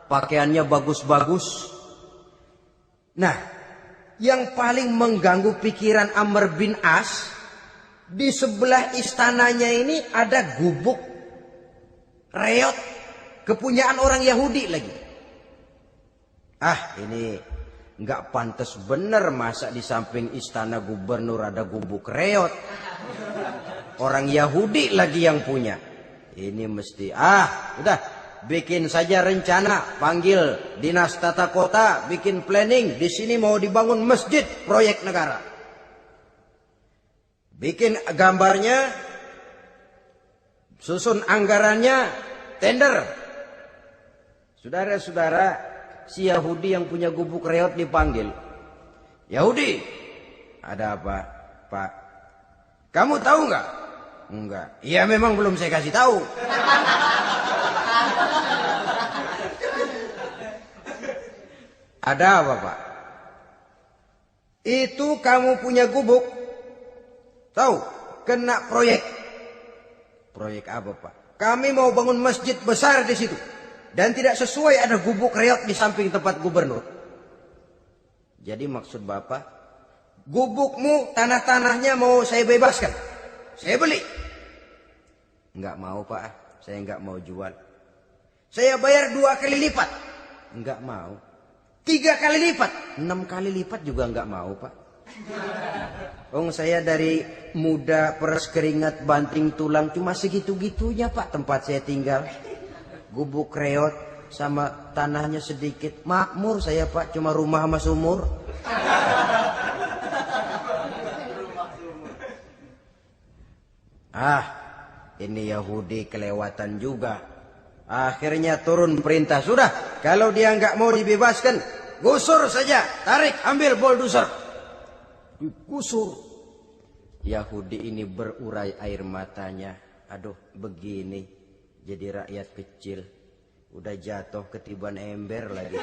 pakaiannya bagus-bagus. Nah, yang paling mengganggu pikiran Amr bin As, di sebelah istananya ini ada gubuk reot, kepunyaan orang Yahudi lagi. Ah, ini nggak pantas bener, masa di samping istana gubernur ada gubuk reot. Orang Yahudi lagi yang punya. Ini mesti, udah, bikin saja rencana, panggil dinas tata kota, bikin planning. Di sini mau dibangun masjid, proyek negara. Bikin gambarnya, susun anggarannya, tender. Saudara-saudara, si Yahudi yang punya gubuk reot dipanggil. Yahudi, ada apa, Pak? Kamu tahu nggak? Enggak. Iya, memang belum saya kasih tahu. Ada apa, Pak? Itu kamu punya gubuk. Tahu? Kena proyek. Proyek apa, Pak? Kami mau bangun masjid besar di situ. Dan tidak sesuai ada gubuk reot di samping tempat gubernur. Jadi maksud Bapak, gubukmu, tanah-tanahnya mau saya bebaskan. Saya beli. Enggak mau, Pak. Saya enggak mau jual. Saya bayar 2 kali lipat. Enggak mau. 3 kali lipat. 6 kali lipat juga enggak mau, Pak. Saya dari muda peres keringat banting tulang cuma segitu-gitunya, Pak, tempat saya tinggal. Gubuk reot sama tanahnya sedikit. Makmur saya, Pak, cuma rumah sama sumur. Ini Yahudi kelewatan juga. Akhirnya turun perintah, sudah, kalau dia nggak mau dibebaskan, gusur saja, tarik, ambil bulldozer. Digusur. Yahudi ini berurai air matanya. Aduh, begini jadi rakyat kecil, udah jatuh ketiban ember lagi.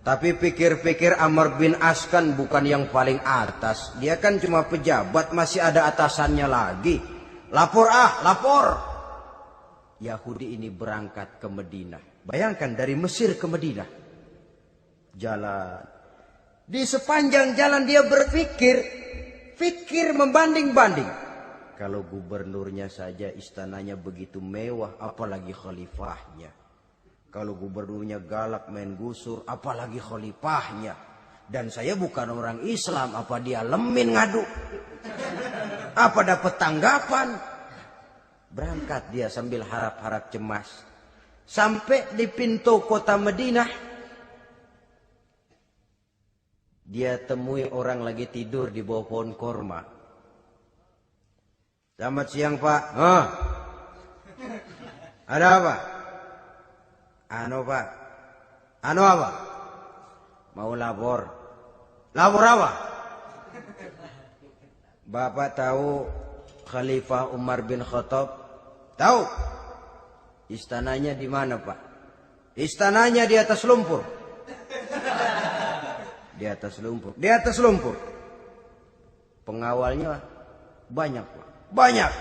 Tapi pikir-pikir Amr bin As kan bukan yang paling atas. Dia kan cuma pejabat, masih ada atasannya lagi. Lapor, lapor. Yahudi ini berangkat ke Madinah. Bayangkan dari Mesir ke Madinah. Jalan. Di sepanjang jalan dia berpikir. Fikir membanding-banding. Kalau gubernurnya saja istananya begitu mewah, apalagi khalifahnya. Kalau gubernurnya galak main gusur, apalagi khalifahnya. Dan saya bukan orang Islam, apa dia lemin ngadu? Apa dapat tanggapan? Berangkat dia sambil harap-harap cemas. Sampai di pintu kota Madinah, dia temui orang lagi tidur di bawah pohon korma. Selamat siang Pak. Ada apa? Anu Pak. Anu apa? Mau lapor. Lapor apa? Bapak tahu Khalifah Umar bin Khattab? Tahu? Istananya di mana Pak? Istananya di atas lumpur. Di atas lumpur. Di atas lumpur. Pengawalnya banyak Pak. Banyak.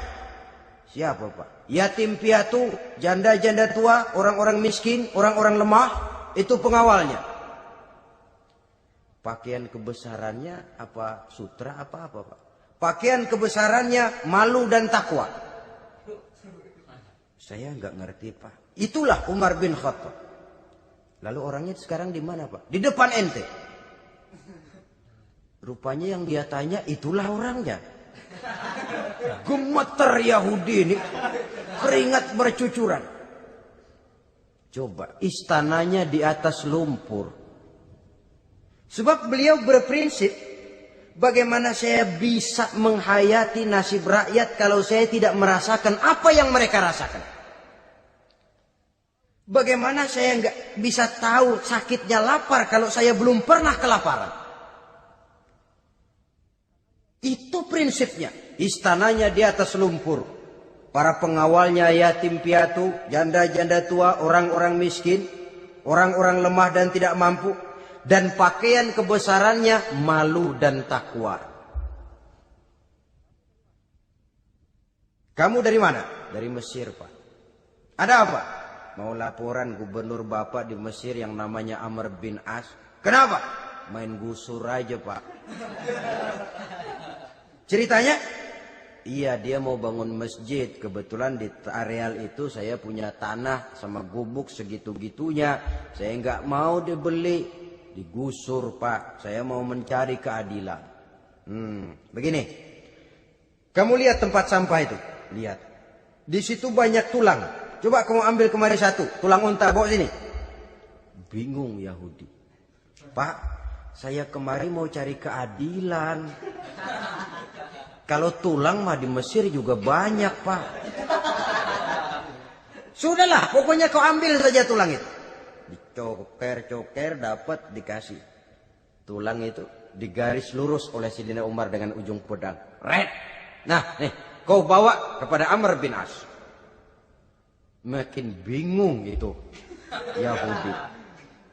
Siapa Pak? Yatim piatu, janda-janda tua, orang-orang miskin, orang-orang lemah. Itu pengawalnya. Pakaian kebesarannya apa sutra apa Pak? Pakaian kebesarannya malu dan takwa. Saya nggak ngerti Pak. Itulah Umar bin Khattab. Lalu orangnya sekarang di mana Pak? Di depan ente. Rupanya yang dia tanya itulah orangnya. Gemeter Yahudi ini. Keringat bercucuran. Coba istananya di atas lumpur. Sebab beliau berprinsip, bagaimana saya bisa menghayati nasib rakyat kalau saya tidak merasakan apa yang mereka rasakan. Bagaimana saya nggak bisa tahu sakitnya lapar kalau saya belum pernah kelaparan. Itu prinsipnya. Istananya di atas lumpur. Para pengawalnya yatim piatu, janda-janda tua, orang-orang miskin, orang-orang lemah dan tidak mampu. Dan pakaian kebesarannya malu dan takwa. Kamu dari mana? Dari Mesir Pak. Ada apa? Mau laporan gubernur Bapak di Mesir yang namanya Amr bin As. Kenapa? Main gusur aja Pak. Ceritanya? Iya dia mau bangun masjid. Kebetulan di areal itu saya punya tanah sama gubuk segitu-gitunya. Saya nggak mau dibeli. Digusur Pak. Saya mau mencari keadilan. Begini. Kamu lihat tempat sampah itu. Lihat. Di situ banyak tulang. Coba kamu ambil kemari satu. Tulang unta bawa sini. Bingung Yahudi. Pak. Saya kemari mau cari keadilan. Kalau tulang mah di Mesir juga banyak Pak. Sudahlah, pokoknya kau ambil saja tulang itu. Dicoker-coker dapat dikasih. Tulang itu digaris lurus oleh Sidina Umar dengan ujung pedang. Red. Nah, nih, kau bawa kepada Amr bin As. Makin bingung itu Yahudi.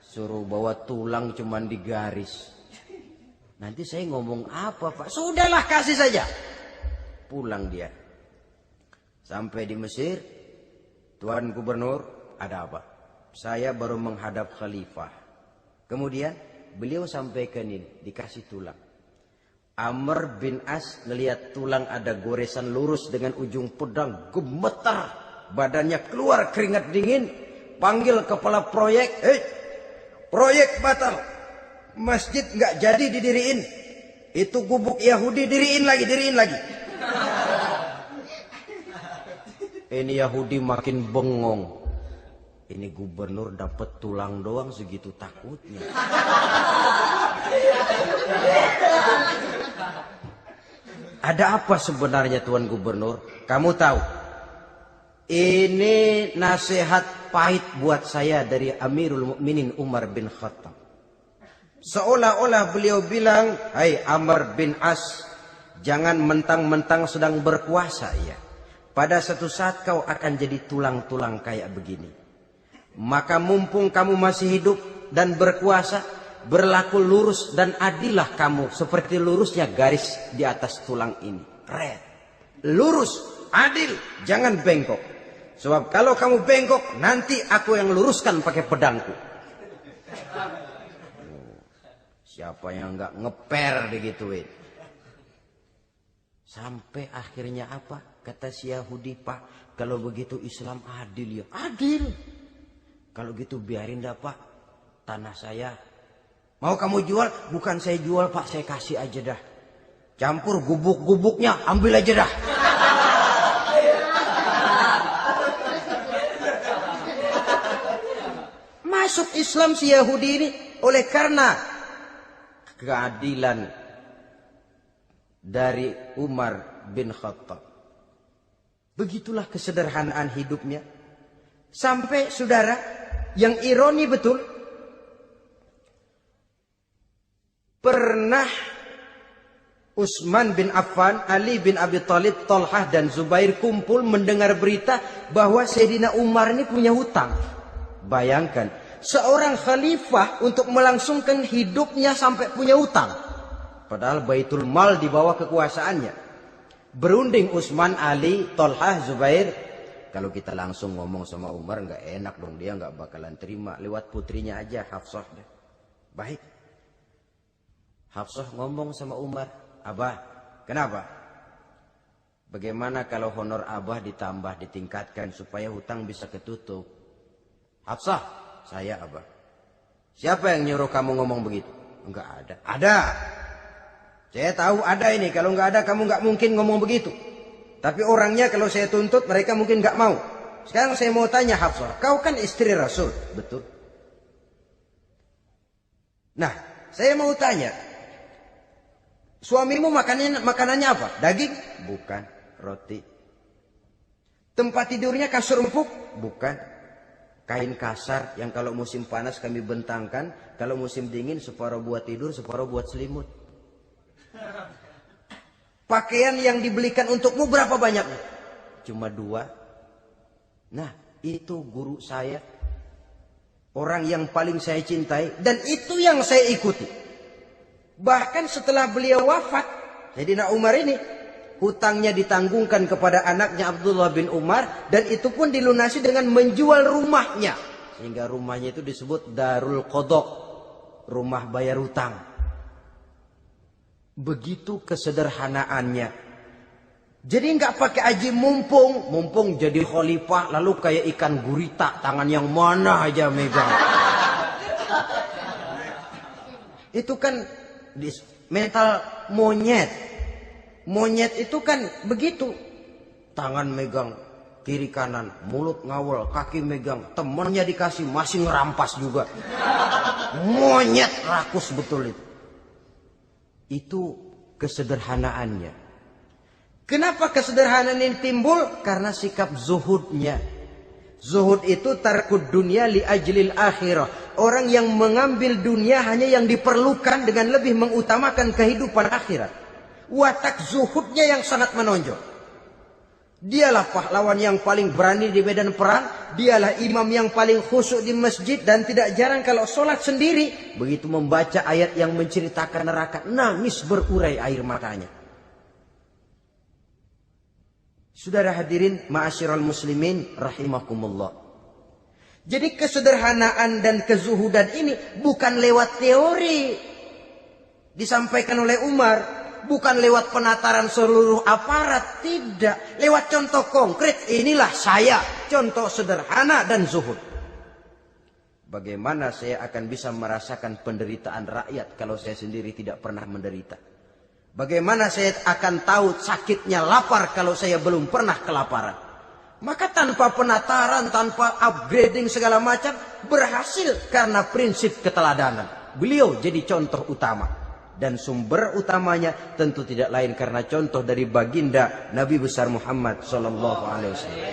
Suruh bawa tulang cuman digaris. Nanti saya ngomong apa Pak? Sudahlah kasih saja. Pulang dia. Sampai di Mesir. Tuan Gubernur, ada apa? Saya baru menghadap khalifah. Kemudian beliau sampaikan ini. Dikasih tulang. Amr bin As ngelihat tulang ada goresan lurus dengan ujung pedang. Gemetar. Badannya keluar keringat dingin. Panggil kepala proyek. Proyek batal. Masjid nggak jadi didiriin. Itu gubuk Yahudi diriin lagi. Ini Yahudi makin bengong. Ini gubernur dapat tulang doang segitu takutnya. Ada apa sebenarnya Tuan Gubernur? Kamu tahu? Ini nasihat pahit buat saya dari Amirul Mukminin Umar bin Khattab. Seolah-olah beliau bilang, hai Amr bin As, jangan mentang-mentang sedang berkuasa ya. Pada satu saat kau akan jadi tulang-tulang kayak begini. Maka mumpung kamu masih hidup dan berkuasa, berlaku lurus dan adillah kamu seperti lurusnya garis di atas tulang ini. Red. Lurus, adil, jangan bengkok. Sebab kalau kamu bengkok, nanti aku yang luruskan pakai pedangku. Siapa yang nggak ngeper digituin? Sampai akhirnya apa? Kata si Yahudi, Pak, kalau begitu Islam adil ya. Adil. Kalau gitu biarin dah Pak, tanah saya. Mau kamu jual? Bukan saya jual Pak, saya kasih aja dah. Campur gubuk-gubuknya, ambil aja dah. Masuk Islam si Yahudi ini oleh karena keadilan dari Umar bin Khattab. Begitulah kesederhanaan hidupnya. Sampai saudara, yang ironi betul, pernah Utsman bin Affan, Ali bin Abi Thalib, Thalhah dan Zubair kumpul mendengar berita bahwa Sayyidina Umar ini punya hutang. Bayangkan, seorang khalifah untuk melangsungkan hidupnya sampai punya hutang. Padahal Baitul Mal di bawah kekuasaannya. Berunding Utsman, Ali, Thalhah, Zubair. Kalau kita langsung ngomong sama Umar nggak enak dong, dia nggak bakalan terima. Lewat putrinya aja, Hafsah. Baik. Hafsah ngomong sama Umar, Abah, kenapa? Bagaimana kalau honor Abah ditambah, ditingkatkan supaya hutang bisa ketutup? Hafsah, saya Abah. Siapa yang nyuruh kamu ngomong begitu? Enggak ada. Ada. Saya tahu ada ini. Kalau enggak ada kamu enggak mungkin ngomong begitu. Tapi orangnya kalau saya tuntut mereka mungkin enggak mau. Sekarang saya mau tanya Hafsah. Kau kan istri Rasul. Betul. Nah, saya mau tanya. Suamimu makanannya apa? Daging? Bukan. Roti. Tempat tidurnya kasur empuk? Bukan. Kain kasar yang kalau musim panas kami bentangkan, kalau musim dingin separuh buat tidur, separuh buat selimut. Pakaian yang dibelikan untukmu berapa banyaknya? Cuma 2. Nah, itu guru saya. Orang yang paling saya cintai dan itu yang saya ikuti. Bahkan setelah beliau wafat, Sayyidina Umar ini hutangnya ditanggungkan kepada anaknya Abdullah bin Umar. Dan itu pun dilunasi dengan menjual rumahnya. Sehingga rumahnya itu disebut Darul Qadha, rumah bayar hutang. Begitu kesederhanaannya. Jadi nggak pakai aji mumpung jadi khalifah lalu kayak ikan gurita, tangan yang mana aja megang. Itu kan mental monyet. Monyet itu kan begitu. Tangan megang kiri kanan, mulut ngawal, kaki megang, temennya dikasih masih ngerampas juga. Monyet rakus betul itu. Itu kesederhanaannya. Kenapa kesederhanaan ini timbul? Karena sikap zuhudnya. Zuhud itu tarkud dunia li ajlil akhirah. Orang yang mengambil dunia hanya yang diperlukan dengan lebih mengutamakan kehidupan akhirat. Watak zuhudnya yang sangat menonjol. Dialah pahlawan yang paling berani di medan perang. Dialah imam yang paling khusyuk di masjid. Dan tidak jarang kalau sholat sendiri, begitu membaca ayat yang menceritakan neraka, nangis berurai air matanya. Saudara hadirin ma'asyiral muslimin rahimakumullah. Jadi kesederhanaan dan kezuhudan ini bukan lewat teori disampaikan oleh Umar. Bukan lewat penataran seluruh aparat. Tidak. Lewat contoh konkret. Inilah saya. Contoh sederhana dan zuhud. Bagaimana saya akan bisa merasakan penderitaan rakyat kalau saya sendiri tidak pernah menderita? Bagaimana saya akan tahu sakitnya lapar kalau saya belum pernah kelaparan? Maka tanpa penataran, tanpa upgrading segala macam, berhasil karena prinsip keteladanan. Beliau jadi contoh utama. Dan sumber utamanya tentu tidak lain karena contoh dari baginda Nabi besar Muhammad sallallahu alaihi wasallam.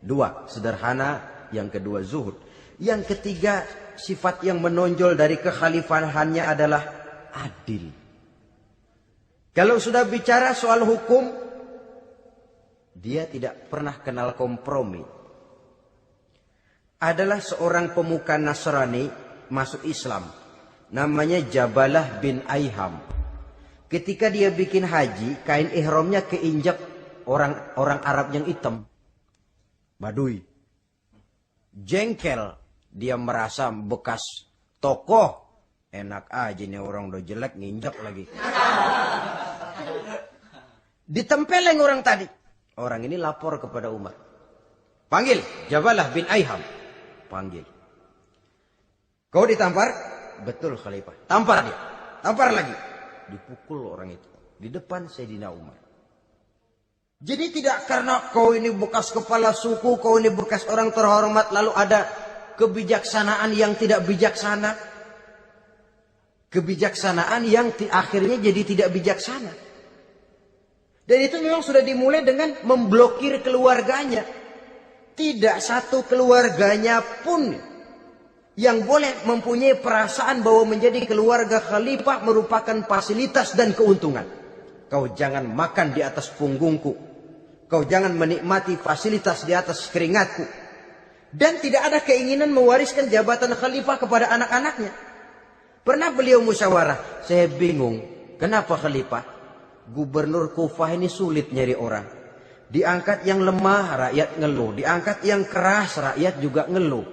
2, sederhana, yang kedua zuhud. Yang ketiga, sifat yang menonjol dari kekhalifahannya adalah adil. Kalau sudah bicara soal hukum, dia tidak pernah kenal kompromi. Adalah seorang pemuka Nasrani masuk Islam. Namanya Jabalah bin Aiham. Ketika dia bikin haji, kain ihramnya keinjak orang Arab yang hitam. Badui. Jengkel. Dia merasa bekas tokoh. Enak aja nih orang udah jelek nginjak lagi. Ditempeleng orang tadi. Orang ini lapor kepada Umar. Panggil Jabalah bin Aiham. panggil. Kau ditampar? Betul khalifah. Tampar dia. Tampar lagi. Dipukul orang itu. Di depan Sayyidina Umar. Jadi tidak karena kau ini bekas kepala suku, kau ini bekas orang terhormat, lalu ada kebijaksanaan yang tidak bijaksana. Kebijaksanaan yang akhirnya jadi tidak bijaksana. Dan itu memang sudah dimulai dengan memblokir keluarganya. Tidak satu keluarganya pun yang boleh mempunyai perasaan bahwa menjadi keluarga khalifah merupakan fasilitas dan keuntungan. Kau jangan makan di atas punggungku. Kau jangan menikmati fasilitas di atas keringatku. Dan tidak ada keinginan mewariskan jabatan khalifah kepada anak-anaknya. Pernah beliau musyawarah. Saya bingung. Kenapa khalifah? Gubernur Kufah ini sulit nyari orang. Diangkat yang lemah, rakyat ngeluh. Diangkat yang keras, rakyat juga ngeluh.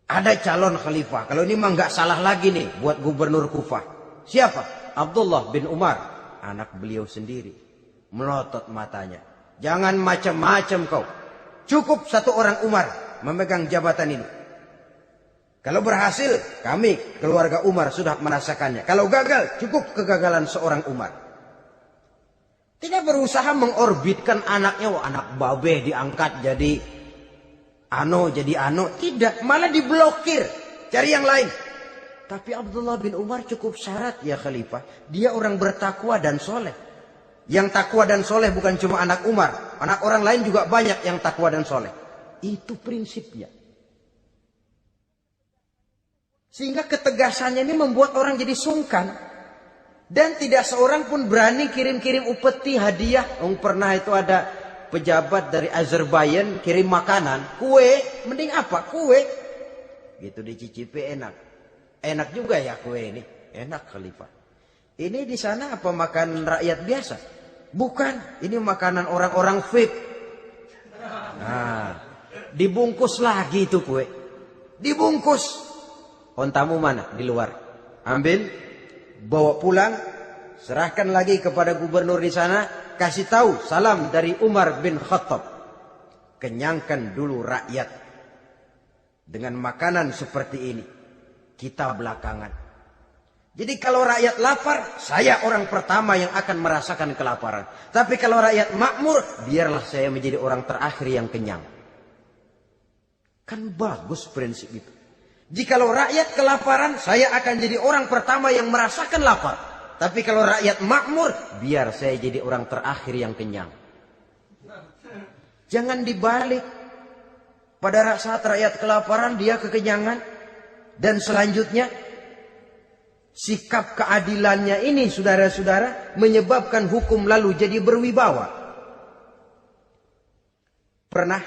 Ada calon khalifah. Kalau ini mah nggak salah lagi nih buat gubernur Kufah. Siapa? Abdullah bin Umar. Anak beliau sendiri. Melotot matanya. Jangan macam-macam kau. Cukup satu orang Umar memegang jabatan ini. Kalau berhasil, kami keluarga Umar sudah merasakannya. Kalau gagal, cukup kegagalan seorang Umar. Tidak berusaha mengorbitkan anaknya. Wah, anak babe diangkat jadi ano. Tidak, malah diblokir. Cari yang lain. Tapi Abdullah bin Umar cukup syarat ya khalifah. Dia orang bertakwa dan soleh. Yang takwa dan soleh bukan cuma anak Umar. Anak orang lain juga banyak yang takwa dan soleh. Itu prinsipnya. Sehingga ketegasannya ini membuat orang jadi sungkan. Dan tidak seorang pun berani kirim-kirim upeti hadiah. Pernah itu ada pejabat dari Azerbaijan kirim makanan. Kue, mending apa? Kue. Gitu dicicipi enak. Enak juga ya kue ini. Enak khalifah. Ini di sana apa makan rakyat biasa? Bukan. Ini makanan orang-orang VIP. Nah, dibungkus lagi itu kue. Dibungkus. Ontamu mana? Di luar. Ambil, bawa pulang, serahkan lagi kepada gubernur di sana, kasih tahu salam dari Umar bin Khattab. Kenyangkan dulu rakyat dengan makanan seperti ini. Kita belakangan. Jadi kalau rakyat lapar, saya orang pertama yang akan merasakan kelaparan. Tapi kalau rakyat makmur, biarlah saya menjadi orang terakhir yang kenyang. Kan bagus prinsip itu. Jikalau rakyat kelaparan, saya akan jadi orang pertama yang merasakan lapar. Tapi kalau rakyat makmur, biar saya jadi orang terakhir yang kenyang. Jangan dibalik. Pada saat rakyat kelaparan, dia kekenyangan. Dan selanjutnya, sikap keadilannya ini, saudara-saudara, menyebabkan hukum lalu jadi berwibawa. Pernah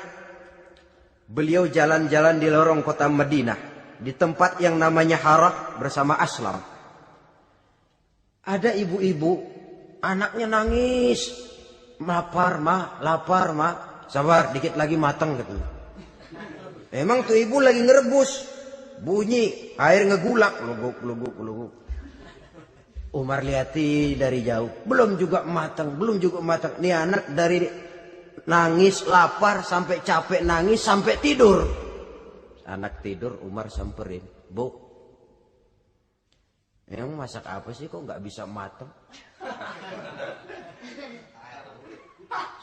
beliau jalan-jalan di lorong kota Madinah. Di tempat yang namanya Harah bersama Aslam. Ada ibu-ibu, anaknya nangis. Lapar ma. Sabar, dikit lagi matang gitu. Emang tuh ibu lagi ngerebus. Bunyi, air ngegulak. Luguk. Umar lihati dari jauh. Belum juga matang. Nih anak dari nangis, lapar, sampai capek nangis, sampai tidur. Anak tidur, Umar samperin. Bu, emang masak apa sih kok nggak bisa matang?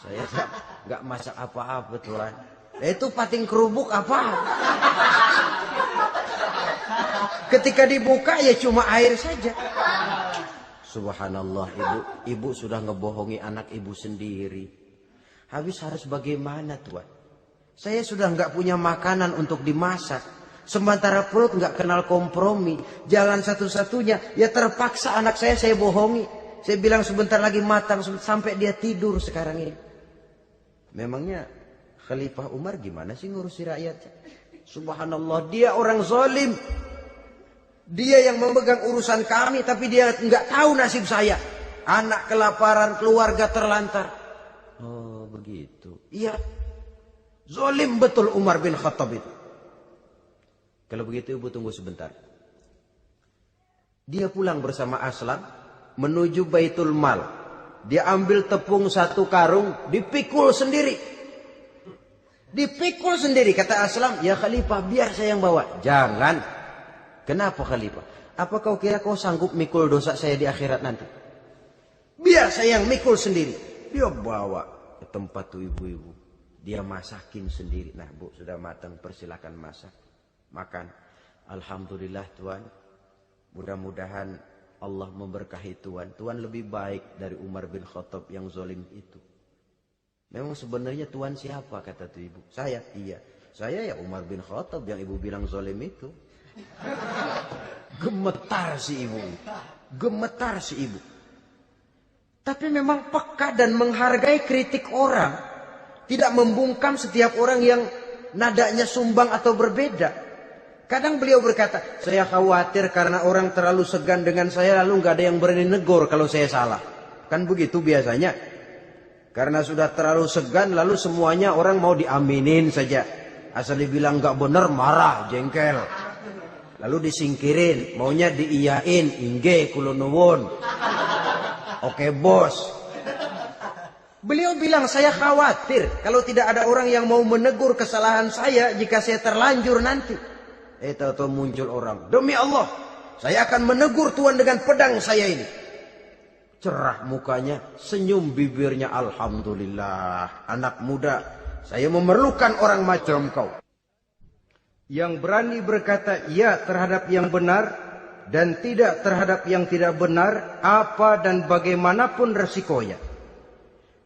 Saya nggak masak apa-apa Tuhan. Itu pating kerubuk apa? Ketika dibuka ya cuma air saja. Subhanallah, ibu sudah ngebohongi anak ibu sendiri. Habis harus bagaimana Tuhan? Saya sudah nggak punya makanan untuk dimasak. Sementara perut nggak kenal kompromi. Jalan satu-satunya, ya terpaksa anak saya bohongi. Saya bilang sebentar lagi matang, sampai dia tidur sekarang ini. Memangnya Khalifah Umar gimana sih ngurusi rakyatnya? Subhanallah, dia orang zalim. Dia yang memegang urusan kami, tapi dia nggak tahu nasib saya. Anak kelaparan, keluarga terlantar. Oh begitu. Iya. Zalim betul Umar bin Khattab itu. Kalau begitu ibu tunggu sebentar. Dia pulang bersama Aslam menuju Baitul Mal. Dia ambil tepung 1 karung, dipikul sendiri. Dipikul sendiri. Kata Aslam, ya Khalifah biar saya yang bawa. Jangan. Kenapa Khalifah? Apa kau kira kau sanggup mikul dosa saya di akhirat nanti? Biar saya yang mikul sendiri. Dia bawa ke tempat tuh ibu-ibu. Dia masakin sendiri. Nah bu, sudah matang, persilakan masak. Makan. Alhamdulillah Tuan. Mudah-mudahan Allah memberkahi Tuan. Tuan lebih baik dari Umar bin Khattab yang zalim itu. Memang sebenarnya Tuan siapa? Kata tuh ibu. Saya. Iya. Saya ya Umar bin Khattab yang ibu bilang zalim itu. Gemetar si ibu. Gemetar si ibu. Tapi memang peka dan menghargai kritik orang. Tidak membungkam setiap orang yang nadanya sumbang atau berbeda. Kadang beliau berkata, saya khawatir karena orang terlalu segan dengan saya lalu nggak ada yang berani negur kalau saya salah. Kan begitu biasanya. Karena sudah terlalu segan lalu semuanya orang mau diaminin saja. Asal dibilang nggak benar marah, jengkel. Lalu disingkirin, maunya diiyain, inge kula nuwun. Oke bos. Beliau bilang saya khawatir kalau tidak ada orang yang mau menegur kesalahan saya jika saya terlanjur nanti. Tahu-tahu muncul orang. Demi Allah, saya akan menegur Tuan dengan pedang saya ini. Cerah mukanya, senyum bibirnya. Alhamdulillah, anak muda, saya memerlukan orang macam kau. Yang berani berkata ya terhadap yang benar dan tidak terhadap yang tidak benar, apa dan bagaimanapun resikonya.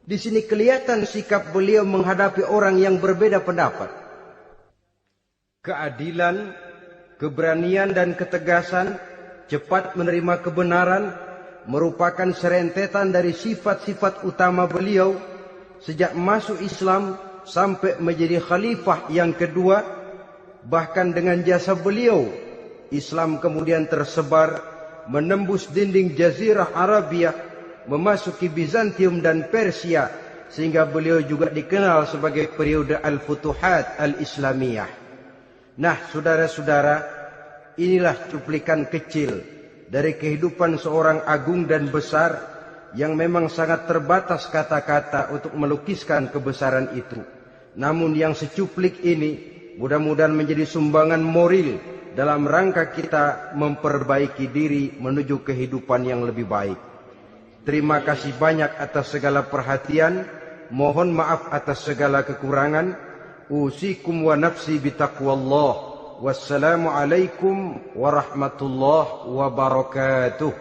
Di sini kelihatan sikap beliau menghadapi orang yang berbeda pendapat. Keadilan, keberanian dan ketegasan, cepat menerima kebenaran, merupakan serentetan dari sifat-sifat utama beliau sejak masuk Islam sampai menjadi khalifah yang kedua. Bahkan dengan jasa beliau, Islam kemudian tersebar, menembus dinding Jazirah Arabia, memasuki Bizantium dan Persia, sehingga beliau juga dikenal sebagai periode Al-Futuhat Al-Islamiyah. Nah, saudara-saudara, inilah cuplikan kecil dari kehidupan seorang agung dan besar yang memang sangat terbatas kata-kata untuk melukiskan kebesaran itu. Namun yang secuplik ini mudah-mudahan menjadi sumbangan moral dalam rangka kita memperbaiki diri menuju kehidupan yang lebih baik. Terima kasih banyak atas segala perhatian. Mohon maaf atas segala kekurangan. Usikum wa nafsi bitaqwallah. Wassalamualaikum warahmatullahi wabarakatuh.